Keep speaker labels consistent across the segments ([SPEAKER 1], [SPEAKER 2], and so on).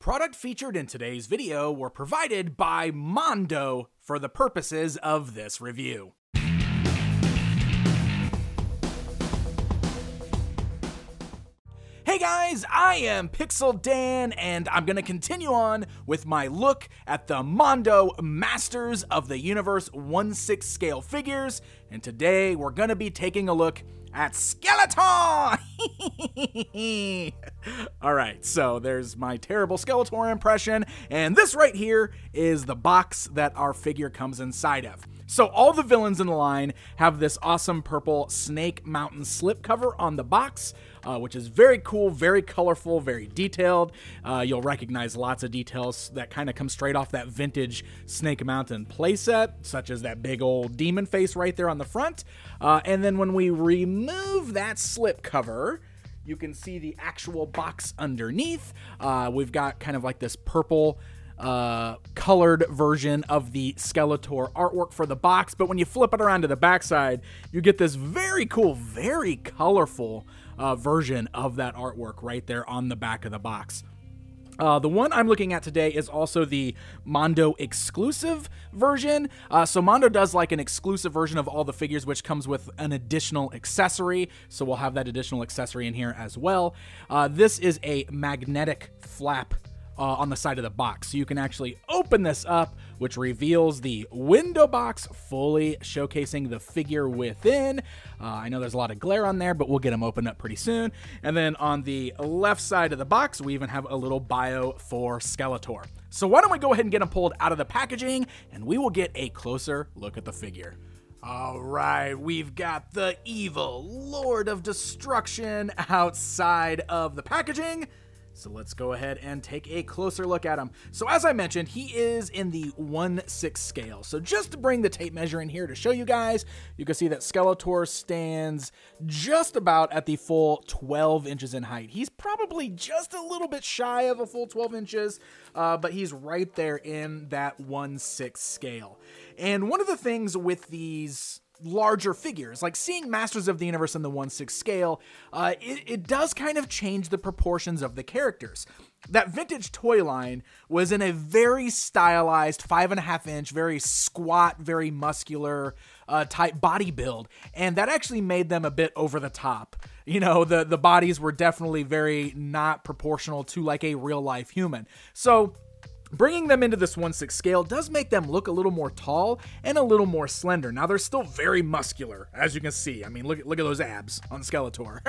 [SPEAKER 1] product featured in today's video were provided by Mondo for the purposes of this review. Hey guys, I am Pixel Dan, and I'm going to continue on with my look at the Mondo Masters of the Universe 1/6 scale figures, and today we're going to be taking a look at Skeletor! Alright, so there's my terrible Skeletor impression, and this right here is the box that our figure comes inside of. So all the villains in the line have this awesome purple Snake Mountain slipcover on the box, which is very cool, very colorful, very detailed. You'll recognize lots of details that kind of come straight off that vintage Snake Mountain playset, such as that big old demon face right there on the front. And then when we remove that slipcover, you can see the actual box underneath. We've got kind of like this purple colored version of the Skeletor artwork for the box, but when you flip it around to the backside, you get this very cool, very colorful version of that artwork right there on the back of the box. The one I'm looking at today is also the Mondo exclusive version. So Mondo does like an exclusive version of all the figures, which comes with an additional accessory. So we'll have that additional accessory in here as well. This is a magnetic flap on the side of the box. So you can actually open this up, which reveals the window box, fully showcasing the figure within. I know there's a lot of glare on there, but we'll get them opened up pretty soon. And then on the left side of the box, we even have a little bio for Skeletor. So why don't we go ahead and get them pulled out of the packaging, and we will get a closer look at the figure. All right, we've got the evil Lord of Destruction outside of the packaging. So let's go ahead and take a closer look at him. So as I mentioned, he is in the 1/6 scale. So just to bring the tape measure in here to show you guys, you can see that Skeletor stands just about at the full 12 inches in height. He's probably just a little bit shy of a full 12 inches, but he's right there in that 1/6 scale. And one of the things with these larger figures, like seeing Masters of the Universe in the 1/6 scale, it does kind of change the proportions of the characters. That vintage toy line was in a very stylized 5.5 inch, very squat, very muscular type body build, and that actually made them a bit over the top. You know, the bodies were definitely very not proportional to like a real life human. So bringing them into this 1/6 scale does make them look a little more tall and a little more slender. Now, they're still very muscular, as you can see. I mean, look at those abs on Skeletor.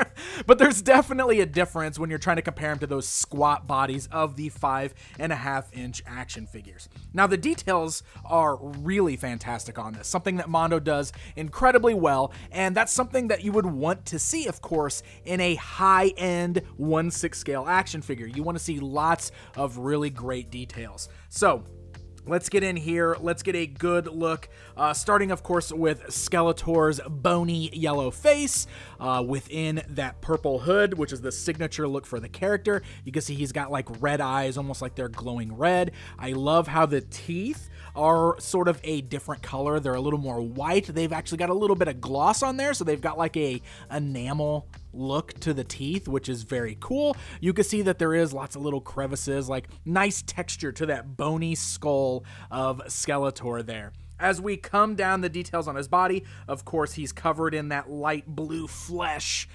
[SPEAKER 1] But there's definitely a difference when you're trying to compare them to those squat bodies of the 5.5 inch action figures. Now, the details are really fantastic on this, something that Mondo does incredibly well, and that's something that you would want to see, of course, in a high-end 1/6 scale action figure. You want to see lots of really great details. So let's get in here. Let's get a good look, starting, of course, with Skeletor's bony yellow face within that purple hood, which is the signature look for the character. You can see he's got like red eyes, almost like they're glowing red. I love how the teeth are sort of a different color. They're a little more white. They've actually got a little bit of gloss on there, so they've got like a enamel look to the teeth, which is very cool. You can see that there is lots of little crevices, like nice texture to that bony skull of Skeletor there. As we come down the details on his body, of course, he's covered in that light blue flesh.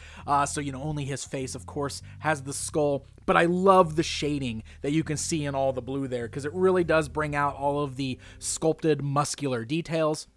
[SPEAKER 1] So, you know, only his face, of course, has the skull. But I love the shading that you can see in all the blue there, because it really does bring out all of the sculpted muscular details.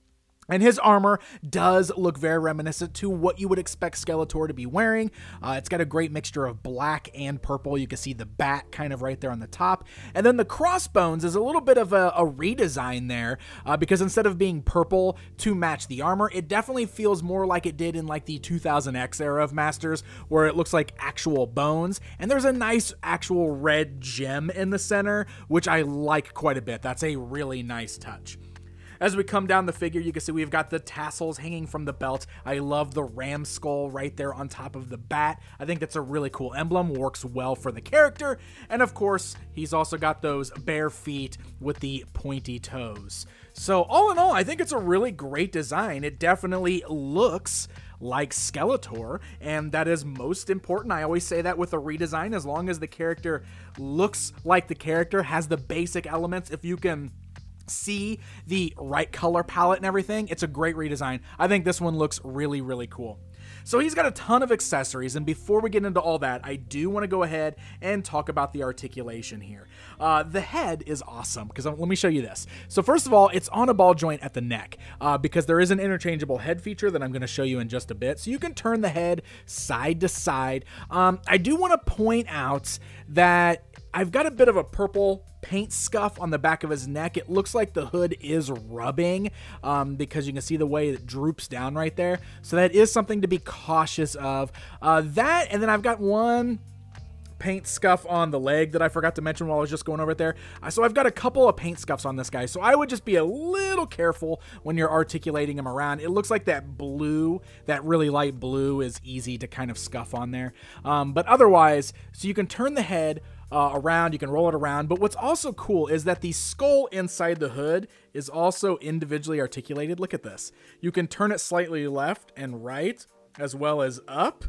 [SPEAKER 1] And his armor does look very reminiscent to what you would expect Skeletor to be wearing. It's got a great mixture of black and purple. You can see the bat kind of right there on the top. And then the crossbones is a little bit of a redesign there, because instead of being purple to match the armor, it definitely feels more like it did in like the 2000X era of Masters, where it looks like actual bones. And there's a nice actual red gem in the center, which I like quite a bit. That's a really nice touch. As we come down the figure, you can see we've got the tassels hanging from the belt. I love the ram skull right there on top of the bat. I think that's a really cool emblem, works well for the character. And of course, he's also got those bare feet with the pointy toes. So all in all, I think it's a really great design. It definitely looks like Skeletor, and that is most important. I always say that with a redesign, as long as the character looks like the character, has the basic elements, if you can see the right color palette and everything, it's a great redesign. I think this one looks really, really cool. So he's got a ton of accessories, and before we get into all that, I do want to go ahead and talk about the articulation here. The head is awesome, because let me show you this. So first of all, it's on a ball joint at the neck, because there is an interchangeable head feature that I'm going to show you in just a bit. So you can turn the head side to side. I do want to point out that I've got a bit of a purple paint scuff on the back of his neck. It looks like the hood is rubbing, because you can see the way it droops down right there. So that is something to be cautious of. That, and then I've got one paint scuff on the leg that I forgot to mention while I was just going over it there. So I've got a couple of paint scuffs on this guy. So I would just be a little careful when you're articulating him around. It looks like that blue, that really light blue, is easy to kind of scuff on there. But otherwise, so you can turn the head around, you can roll it around, but what's also cool is that the skull inside the hood is also individually articulated. Look at this. You can turn it slightly left and right, as well as up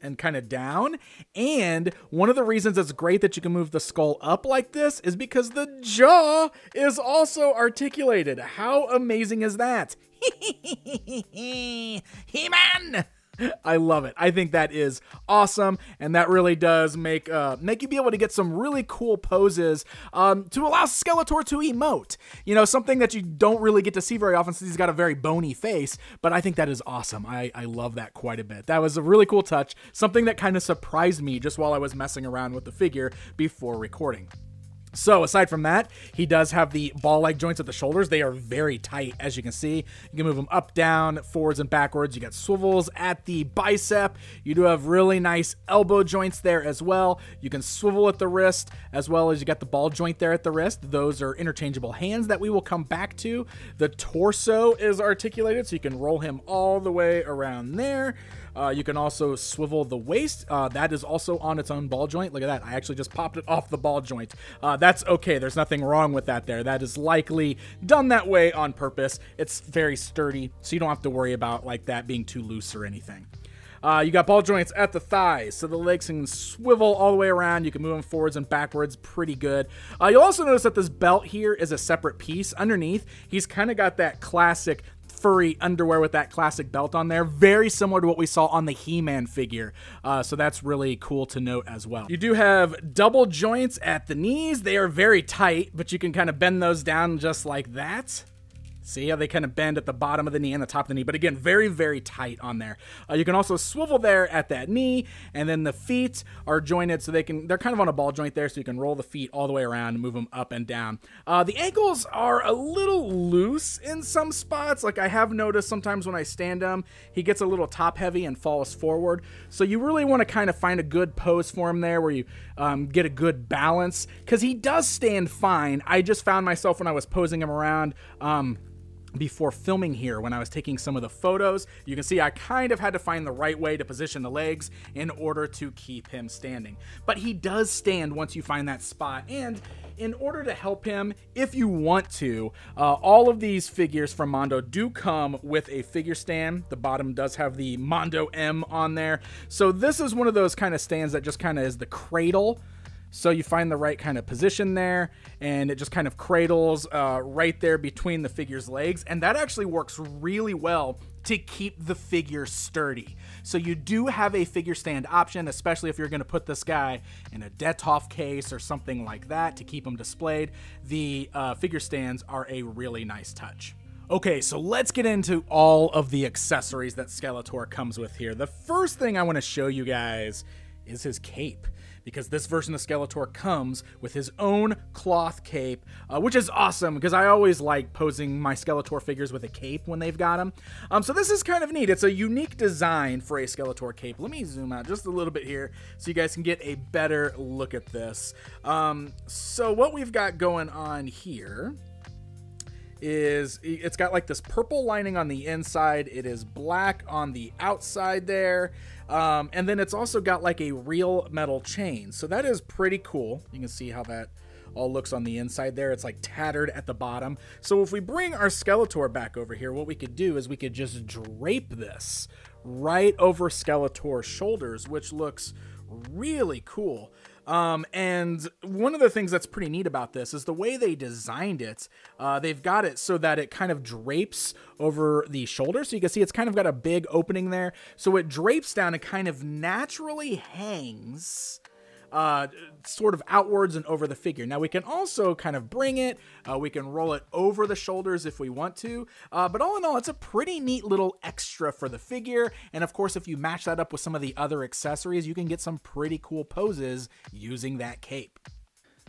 [SPEAKER 1] and kind of down. And one of the reasons it's great that you can move the skull up like this is because the jaw is also articulated. How amazing is that? He-Man! I love it. I think that is awesome, and that really does make you be able to get some really cool poses to allow Skeletor to emote. You know, something that you don't really get to see very often since he's got a very bony face, but I think that is awesome. I love that quite a bit. That was a really cool touch, something that kind of surprised me just while I was messing around with the figure before recording. So aside from that, he does have the ball-like joints at the shoulders. They are very tight, as you can see. You can move them up, down, forwards, and backwards. You got swivels at the bicep. You do have really nice elbow joints there as well. You can swivel at the wrist, as well as you got the ball joint there at the wrist. Those are interchangeable hands that we will come back to. The torso is articulated, so you can roll him all the way around there. You can also swivel the waist. That is also on its own ball joint. Look at that. I actually just popped it off the ball joint. That's okay. There's nothing wrong with that there. That is likely done that way on purpose. It's very sturdy, so you don't have to worry about like that being too loose or anything. You got ball joints at the thighs, so the legs can swivel all the way around. You can move them forwards and backwards pretty good. You'll also notice that this belt here is a separate piece. Underneath, he's kind of got that classic furry underwear with that classic belt on there, very similar to what we saw on the He-Man figure, so that's really cool to note as well. You do have double joints at the knees. They are very tight, but you can kind of bend those down just like that. See how they kind of bend at the bottom of the knee and the top of the knee, but again, very, very tight on there. You can also swivel there at that knee, and then the feet are jointed so they're kind of on a ball joint there, so you can roll the feet all the way around and move them up and down. The ankles are a little loose in some spots. Like I have noticed sometimes when I stand him, he gets a little top heavy and falls forward. So you really want to kind of find a good pose for him there where you get a good balance, because he does stand fine. I just found myself when I was posing him around, before filming here, when I was taking some of the photos, you can see I kind of had to find the right way to position the legs in order to keep him standing. But he does stand once you find that spot, and in order to help him, if you want to, all of these figures from Mondo do come with a figure stand. The bottom does have the Mondo M on there. So this is one of those kind of stands that just kind of is the cradle. So you find the right kind of position there, and it just kind of cradles right there between the figure's legs, and that actually works really well to keep the figure sturdy. So you do have a figure stand option, especially if you're going to put this guy in a Detolf case or something like that to keep him displayed. The figure stands are a really nice touch. Okay, so let's get into all of the accessories that Skeletor comes with here. The first thing I want to show you guys is his cape, because this version of Skeletor comes with his own cloth cape, which is awesome because I always like posing my Skeletor figures with a cape when they've got them. So this is kind of neat. It's a unique design for a Skeletor cape. Let me zoom out just a little bit here so you guys can get a better look at this. So what we've got going on here is it's got like this purple lining on the inside. It is black on the outside there. And then it's also got like a real metal chain. So that is pretty cool. You can see how that all looks on the inside there. It's like tattered at the bottom. So if we bring our Skeletor back over here, what we could do is we could just drape this right over Skeletor's shoulders, which looks really cool. And one of the things that's pretty neat about this is the way they designed it. They've got it so that it kind of drapes over the shoulder. So you can see it's kind of got a big opening there. So it drapes down and kind of naturally hangs sort of outwards and over the figure. Now we can also kind of bring it, we can roll it over the shoulders if we want to, but all in all, it's a pretty neat little extra for the figure. And of course, if you match that up with some of the other accessories, you can get some pretty cool poses using that cape.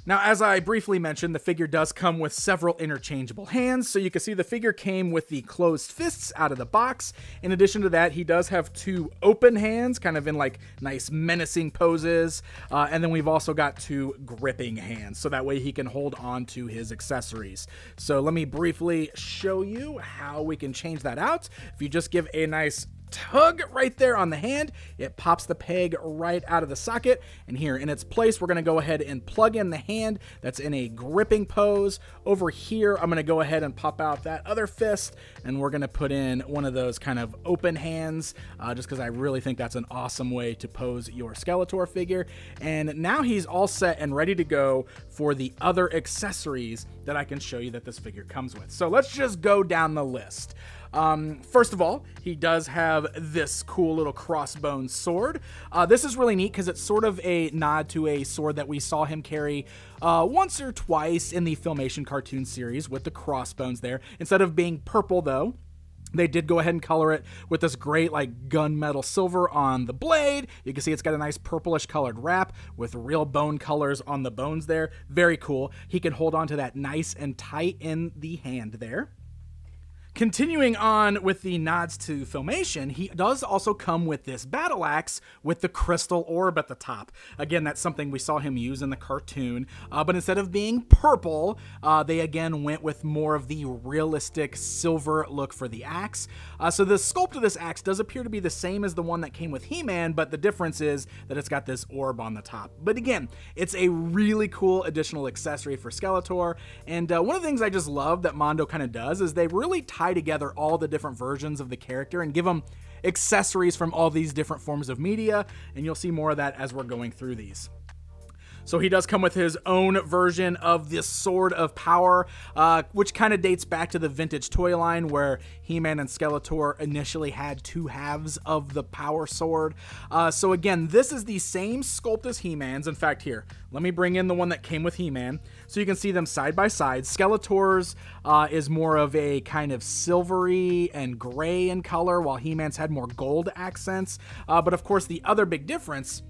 [SPEAKER 1] Now, as I briefly mentioned, the figure does come with several interchangeable hands, so you can see the figure came with the closed fists out of the box. In addition to that, he does have 2 open hands, kind of in like nice menacing poses, and then we've also got 2 gripping hands, so that way he can hold on to his accessories. So let me briefly show you how we can change that out. If you just give a nice tug right there on the hand, it pops the peg right out of the socket, and here in its place we're going to go ahead and plug in the hand that's in a gripping pose. Over here I'm going to go ahead and pop out that other fist, and we're going to put in one of those kind of open hands, just because I really think that's an awesome way to pose your Skeletor figure. And now he's all set and ready to go for the other accessories that I can show you that this figure comes with. So let's just go down the list. First of all, he does have this cool little crossbone sword. This is really neat because it's sort of a nod to a sword that we saw him carry once or twice in the Filmation cartoon series with the crossbones there. Instead of being purple, though, they did go ahead and color it with this great like gunmetal silver on the blade. You can see it's got a nice purplish colored wrap with real bone colors on the bones there. Very cool. He can hold on to that nice and tight in the hand there. Continuing on with the nods to Filmation, he does also come with this battle axe with the crystal orb at the top. Again, that's something we saw him use in the cartoon, but instead of being purple, they again went with more of the realistic silver look for the axe. So the sculpt of this axe does appear to be the same as the one that came with He-Man, but the difference is that it's got this orb on the top. But again, it's a really cool additional accessory for Skeletor, and one of the things I just love that Mondo kind of does is they really tie together all the different versions of the character and give them accessories from all these different forms of media, and you'll see more of that as we're going through these. So he does come with his own version of this Sword of Power, which kind of dates back to the vintage toy line where He-Man and Skeletor initially had 2 halves of the Power Sword. So again, this is the same sculpt as He-Man's. In fact, here, let me bring in the one that came with He-Man so you can see them side by side. Skeletor's is more of a kind of silvery and gray in color, while He-Man's had more gold accents. But of course, the other big difference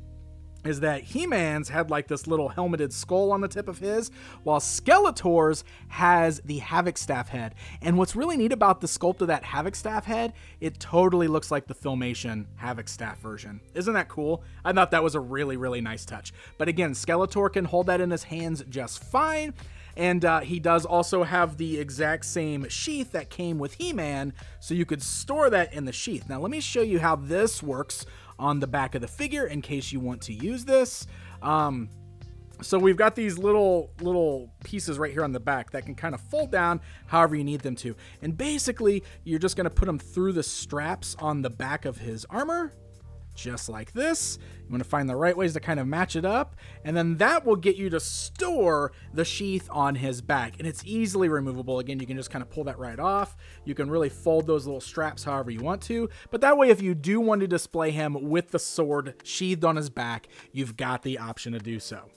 [SPEAKER 1] is that He-Man's had like this little helmeted skull on the tip of his, while Skeletor's has the Havoc Staff head. And what's really neat about the sculpt of that Havoc Staff head, it totally looks like the Filmation Havoc Staff version. Isn't that cool? I thought that was a really, really nice touch. But again, Skeletor can hold that in his hands just fine. And he does also have the exact same sheath that came with He-Man, so you could store that in the sheath. Now let me show you how this works on the back of the figure in case you want to use this. So we've got these little pieces right here on the back that can kind of fold down however you need them to. And basically, you're just going to put them through the straps on the back of his armor, just like this. You want to find the right ways to kind of match it up, and then that will get you to store the sheath on his back, and it's easily removable. Again, you can just kind of pull that right off. You can really fold those little straps however you want to, but that way if you do want to display him with the sword sheathed on his back, you've got the option to do so.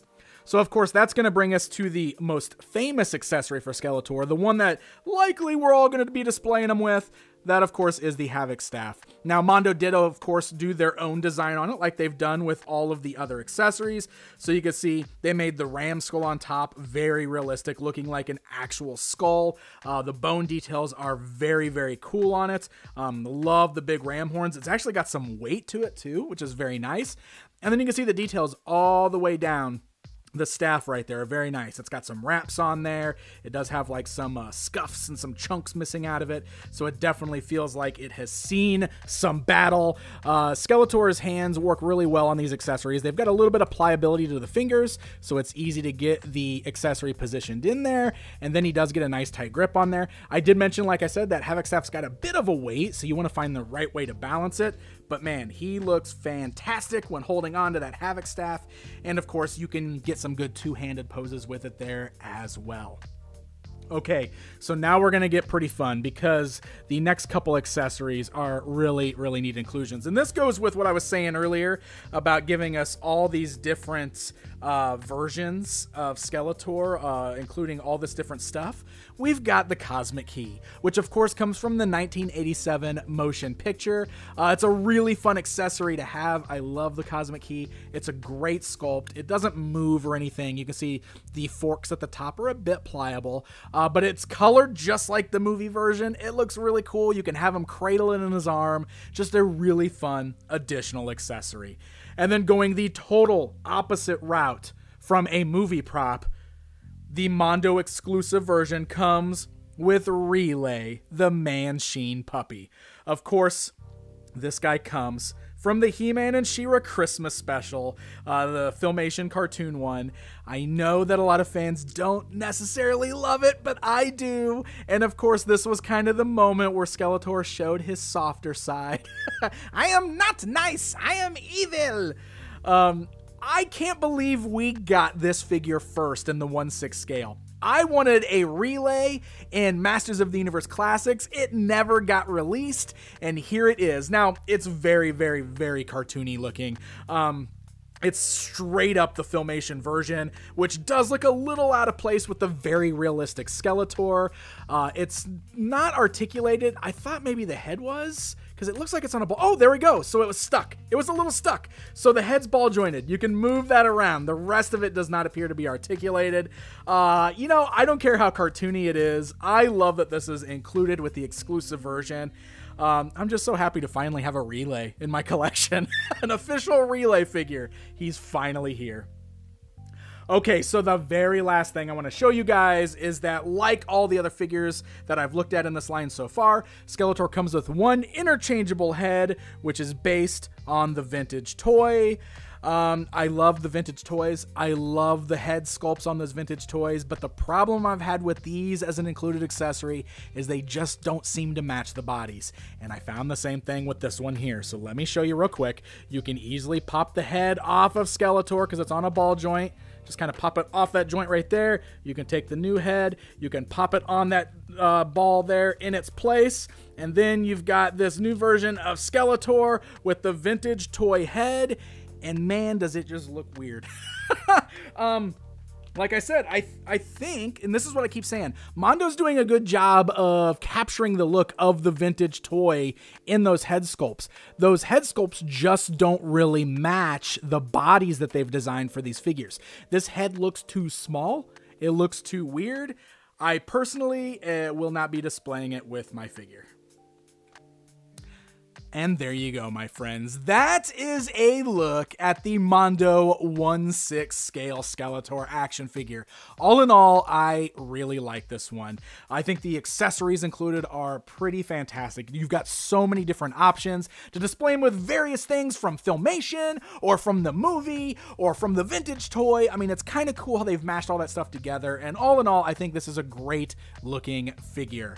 [SPEAKER 1] So of course, that's going to bring us to the most famous accessory for Skeletor, the one that likely we're all going to be displaying him with. That, of course, is the Havoc Staff. Now, Mondo did, of course, do their own design on it, like they've done with all of the other accessories. So you can see they made the ram skull on top very realistic, looking like an actual skull. The bone details are very, very cool on it. Love the big ram horns. It's actually got some weight to it, too, which is very nice. And then you can see the details all the way down the staff right there are very nice. It's got some wraps on there. It does have like some scuffs and some chunks missing out of it, so it definitely feels like it has seen some battle. Skeletor's hands work really well on these accessories. They've got a little bit of pliability to the fingers, so it's easy to get the accessory positioned in there, and then he does get a nice tight grip on there. I did mention, like I said, that Havoc staff's got a bit of a weight, so you want to find the right way to balance it. But man, he looks fantastic when holding on to that Havoc staff. And of course, you can get some good two-handed poses with it there as well. Okay, so now we're going to get pretty fun because the next couple accessories are really, really neat inclusions. And this goes with what I was saying earlier about giving us all these different versions of Skeletor, including all this different stuff. We've got the Cosmic Key, which of course comes from the 1987 motion picture. It's a really fun accessory to have. I love the Cosmic Key. It's a great sculpt. It doesn't move or anything. You can see the forks at the top are a bit pliable, but it's colored just like the movie version. It looks really cool. You can have him cradle it in his arm. Just a really fun additional accessory. And then going the total opposite route from a movie prop, the Mondo exclusive version comes with Relay, the Man-Sheen puppy. Of course, this guy comes from the He-Man and She-Ra Christmas special, the Filmation cartoon one. I know that a lot of fans don't necessarily love it, but I do. And of course, this was kind of the moment where Skeletor showed his softer side. I am not nice, I am evil. I can't believe we got this figure first in the 1/6 scale. I wanted a Relay in Masters of the Universe Classics. It never got released, and here it is. Now, it's very, very, very cartoony looking. It's straight up the Filmation version, which does look a little out of place with the very realistic Skeletor. It's not articulated. I thought maybe the head was, because it looks like it's on a ball. Oh, there we go. So it was stuck. It was a little stuck. So the head's ball jointed. You can move that around. The rest of it does not appear to be articulated. You know, I don't care how cartoony it is. I love that this is included with the exclusive version. I'm just so happy to finally have a Relay in my collection. An official Relay figure. He's finally here. Okay, so the very last thing I want to show you guys is that, like all the other figures that I've looked at in this line so far, Skeletor comes with one interchangeable head, which is based on the vintage toy. I love the vintage toys. I love the head sculpts on those vintage toys, but the problem I've had with these as an included accessory is they just don't seem to match the bodies. And I found the same thing with this one here. So let me show you real quick. You can easily pop the head off of Skeletor because it's on a ball joint. Just kind of pop it off that joint right there. You can take the new head. You can pop it on that ball there in its place. And then you've got this new version of Skeletor with the vintage toy head. And man, does it just look weird. Like I said, I think, and this is what I keep saying, Mondo's doing a good job of capturing the look of the vintage toy in those head sculpts. Those head sculpts just don't really match the bodies that they've designed for these figures. This head looks too small. It looks too weird. I personally will not be displaying it with my figure. And there you go, my friends. That is a look at the Mondo 1/6 scale Skeletor action figure. All in all, I really like this one. I think the accessories included are pretty fantastic. You've got so many different options to display them with various things from Filmation or from the movie or from the vintage toy. I mean, it's kind of cool how they've mashed all that stuff together. And all in all, I think this is a great looking figure.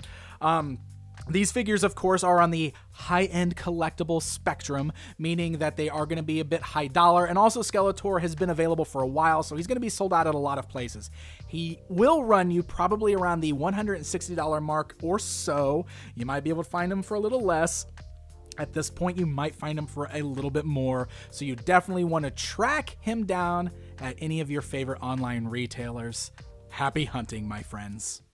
[SPEAKER 1] These figures, of course, are on the high-end collectible spectrum, meaning that they are going to be a bit high dollar, and also Skeletor has been available for a while, so he's going to be sold out at a lot of places. He will run you probably around the $160 mark or so. You might be able to find him for a little less. At this point, you might find him for a little bit more, so you definitely want to track him down at any of your favorite online retailers. Happy hunting, my friends.